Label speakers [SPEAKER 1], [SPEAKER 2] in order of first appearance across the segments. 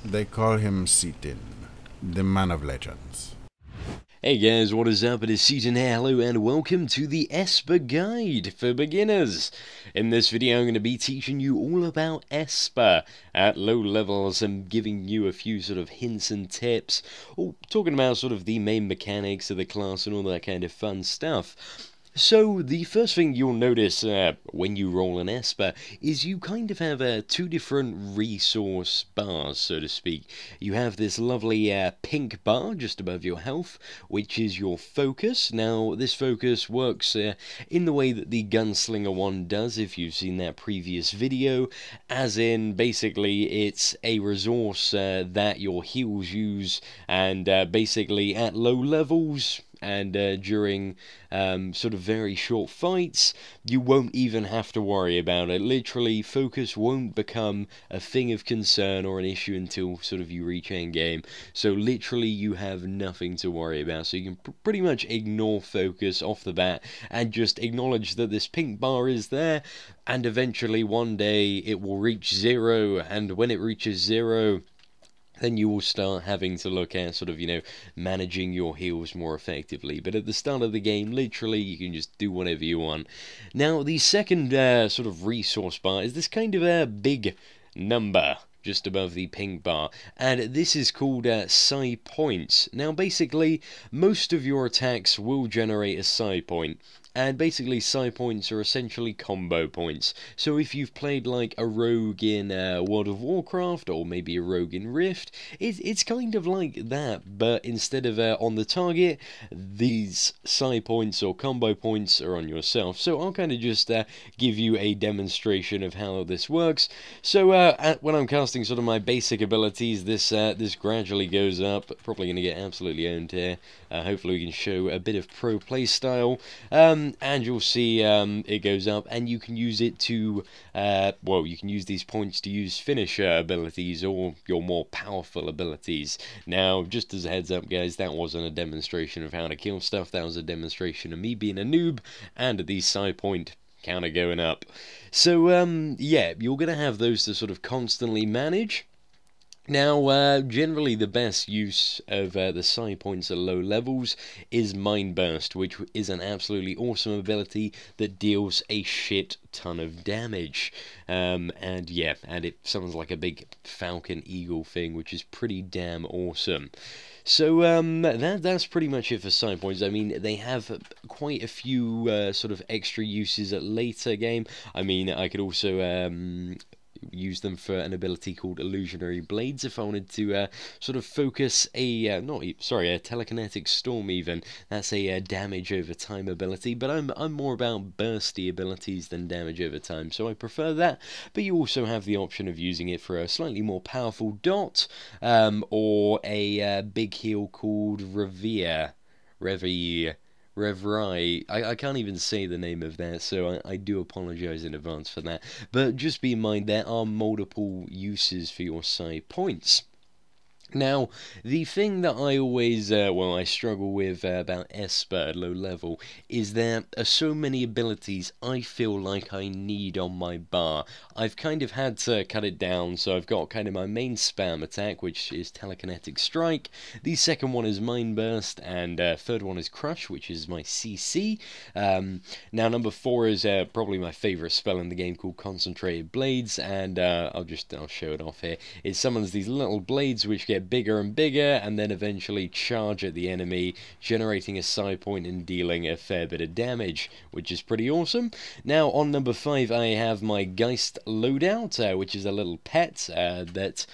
[SPEAKER 1] They call him Seatin, the man of legends.
[SPEAKER 2] Hey guys, what is up? It is Seatin here, hello, and welcome to the Esper Guide for Beginners. In this video I'm going to be teaching you all about Esper at low levels and giving you a few sort of hints and tips, or talking about sort of the main mechanics of the class and all that kind of fun stuff. So, the first thing you'll notice when you roll an Esper is you kind of have two different resource bars, so to speak. You have this lovely pink bar just above your health, which is your focus. Now, this focus works in the way that the Gunslinger one does, if you've seen that previous video, as in, basically, it's a resource that your heals use, and basically, at low levels, and during sort of very short fights, you won't even have to worry about it. Literally, focus won't become a thing of concern or an issue until sort of you reach endgame. So literally, you have nothing to worry about. So you can pretty much ignore focus off the bat and just acknowledge that this pink bar is there, and eventually one day it will reach 0, and when it reaches 0, then you will start having to look at sort of, managing your heals more effectively. But at the start of the game, literally, you can just do whatever you want. Now, the second sort of resource bar is this kind of a big number just above the pink bar, and this is called psi points. Now, basically, most of your attacks will generate a psi point. And basically, psi points are essentially combo points. So if you've played like a rogue in World of Warcraft, or maybe a rogue in Rift, it's kind of like that, but instead of on the target, these psi points or combo points are on yourself. So I'll kind of just give you a demonstration of how this works. So when I'm casting sort of my basic abilities, this gradually goes up. Probably going to get absolutely owned here. Hopefully we can show a bit of pro play style. And you'll see it goes up, and you can use it to, you can use these points to use finisher abilities or your more powerful abilities. Now, just as a heads up, guys, that wasn't a demonstration of how to kill stuff. That was a demonstration of me being a noob and the psi point counter going up. So, yeah, you're going to have those to sort of constantly manage. Now, generally the best use of the psi points at low levels is Mind Burst, which is an absolutely awesome ability that deals a shit ton of damage. And it sounds like a big falcon eagle thing, which is pretty damn awesome. So that's pretty much it for psi points. I mean, they have quite a few sort of extra uses at later game. I mean, I could also use them for an ability called Illusionary Blades if I wanted to sort of focus a telekinetic storm even. That's a damage over time ability, but I'm more about bursty abilities than damage over time, so I prefer that. But you also have the option of using it for a slightly more powerful dot, or a big heal called Revrai. I can't even say the name of that, so I do apologise in advance for that. But just be in mind, there are multiple uses for your psi points. Now, the thing that I always, I struggle with about Esper at low level is there are so many abilities I feel like I need on my bar. I've kind of had to cut it down, so I've got kind of my main spam attack, which is Telekinetic Strike. The second one is Mind Burst, and third one is Crush, which is my CC. Now, number 4 is probably my favourite spell in the game, called Concentrated Blades, and I'll show it off here. It summons these little blades which get bigger and bigger, and then eventually charge at the enemy, generating a psi point and dealing a fair bit of damage, which is pretty awesome. Now, on number 5, I have my Geist Loadout, which is a little pet that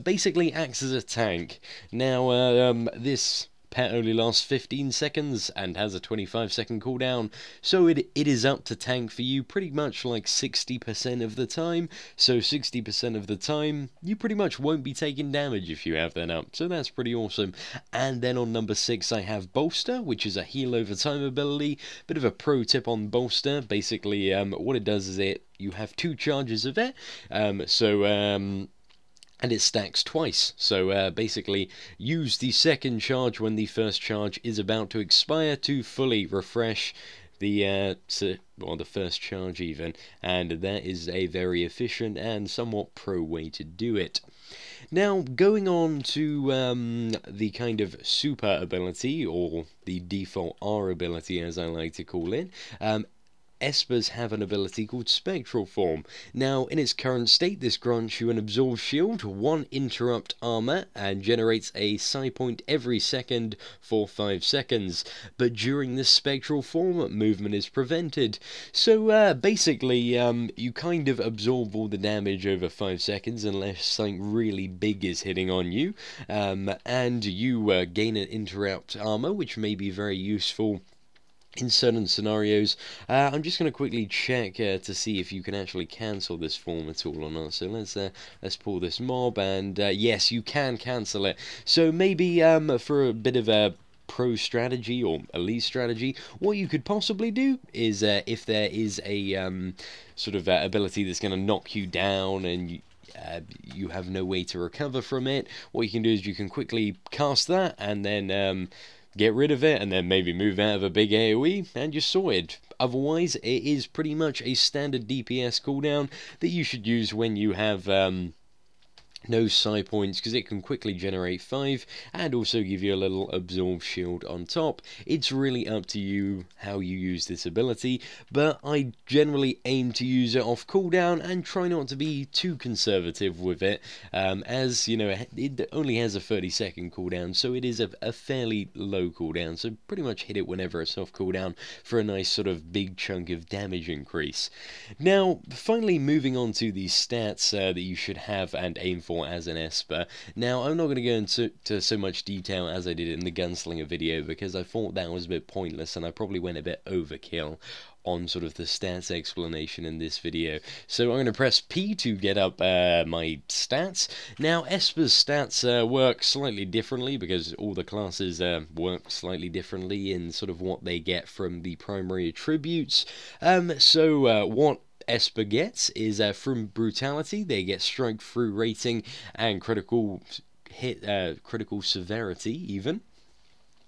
[SPEAKER 2] basically acts as a tank. Now, this pet only lasts 15 seconds and has a 25-second cooldown, so it is up to tank for you pretty much like 60% of the time. So 60% of the time, you pretty much won't be taking damage if you have that up, so that's pretty awesome. And then on number 6, I have Bolster, which is a heal over time ability. Bit of a pro tip on Bolster. Basically, what it does is you have 2 charges of it, and it stacks twice. So basically, use the second charge when the first charge is about to expire to fully refresh the first charge even, and that is a very efficient and somewhat pro way to do it. Now, going on to the kind of super ability, or the default R ability as I like to call it, Espers have an ability called Spectral Form. Now, in its current state, this grants you an Absorb Shield, 1 Interrupt Armor, and generates a psi point every second for 5 seconds. But during this Spectral Form, movement is prevented. So, basically, you kind of absorb all the damage over 5 seconds unless something really big is hitting on you. And you gain an Interrupt Armor, which may be very useful in certain scenarios. I'm just going to quickly check to see if you can actually cancel this form at all or not. So let's pull this mob, and yes, you can cancel it. So maybe for a bit of a pro strategy or elite strategy, what you could possibly do is if there is a sort of ability that's going to knock you down and you have no way to recover from it, what you can do is you can quickly cast that and then get rid of it, and then maybe move out of a big AoE, and you're sorted. Otherwise, it is pretty much a standard DPS cooldown that you should use when you have no psi points, because it can quickly generate 5 and also give you a little absorb shield on top. It's really up to you how you use this ability, but I generally aim to use it off cooldown and try not to be too conservative with it, as you know, it only has a 30-second cooldown, so it is a fairly low cooldown, so pretty much hit it whenever it's off cooldown for a nice sort of big chunk of damage increase. Now, finally moving on to the stats that you should have and aim for as an Esper. Now, I'm not going to go into so much detail as I did in the Gunslinger video, because I thought that was a bit pointless and I probably went a bit overkill on sort of the stats explanation in this video. So I'm going to press P to get up my stats. Now, Esper's stats work slightly differently, because all the classes work slightly differently in sort of what they get from the primary attributes. What Esper gets is from brutality, they get strike through rating and critical hit, critical severity even.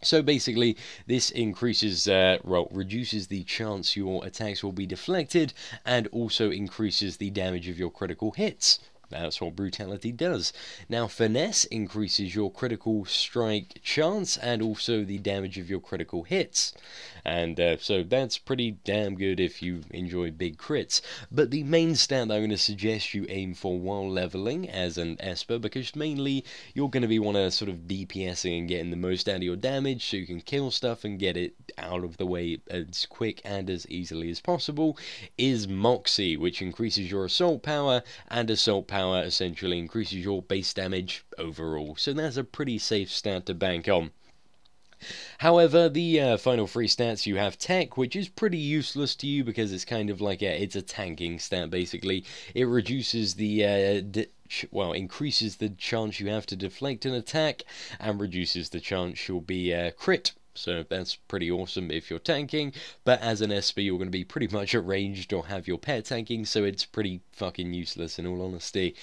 [SPEAKER 2] So basically, this increases, reduces the chance your attacks will be deflected, and also increases the damage of your critical hits. That's what brutality does. Now, finesse increases your critical strike chance and also the damage of your critical hits. And so that's pretty damn good if you enjoy big crits. But the main stat that I'm going to suggest you aim for while leveling as an Esper, because mainly you're going to be sort of DPSing and getting the most out of your damage, so you can kill stuff and get it out of the way as quick and as easily as possible, is Moxie, which increases your assault power, and assault power essentially increases your base damage overall. So that's a pretty safe stat to bank on. However, the final 3 stats, you have Tech, which is pretty useless to you because it's kind of like it's a tanking stat basically. It reduces the increases the chance you have to deflect an attack and reduces the chance you'll be crit. So that's pretty awesome if you're tanking, but as an Esper you're going to be pretty much at ranged or have your pet tanking, so it's pretty fucking useless in all honesty.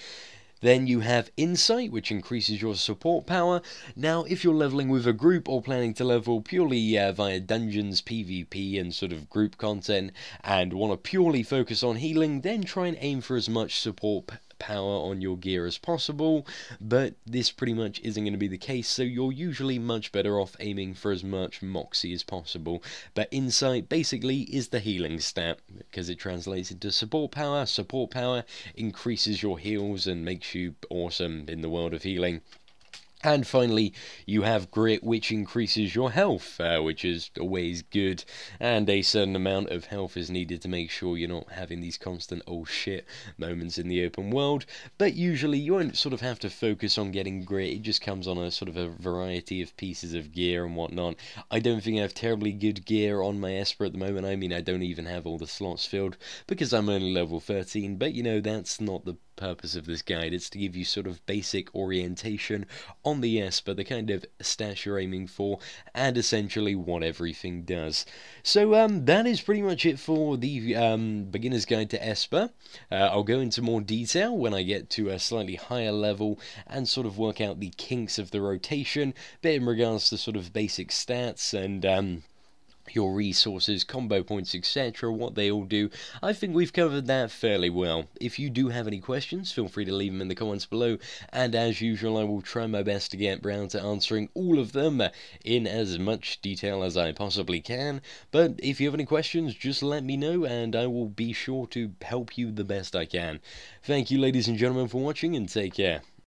[SPEAKER 2] Then you have Insight, which increases your support power. Now, if you're leveling with a group or planning to level purely via dungeons, PvP, and sort of group content, and want to purely focus on healing, then try and aim for as much support power on your gear as possible, but this pretty much isn't going to be the case, so you're usually much better off aiming for as much Moxie as possible. But Insight basically is the healing stat, because it translates into support power. Support power increases your heals and makes you awesome in the world of healing. And finally, you have Grit, which increases your health, which is always good, and a certain amount of health is needed to make sure you're not having these constant oh shit moments in the open world. But usually you won't sort of have to focus on getting Grit, it just comes on a sort of a variety of pieces of gear and whatnot. I don't think I have terribly good gear on my Esper at the moment. I mean, I don't even have all the slots filled because I'm only level 13, but you know, that's not the purpose of this guide. It's to give you sort of basic orientation on the Esper, the kind of stats you're aiming for, and essentially what everything does. So that is pretty much it for the beginner's guide to Esper. I'll go into more detail when I get to a slightly higher level and sort of work out the kinks of the rotation, but in regards to sort of basic stats and your resources, combo points, etc., what they all do. I think we've covered that fairly well. If you do have any questions, feel free to leave them in the comments below, and as usual I will try my best to get round to answering all of them in as much detail as I possibly can. But if you have any questions, just let me know and I will be sure to help you the best I can. Thank you ladies and gentlemen for watching, and take care.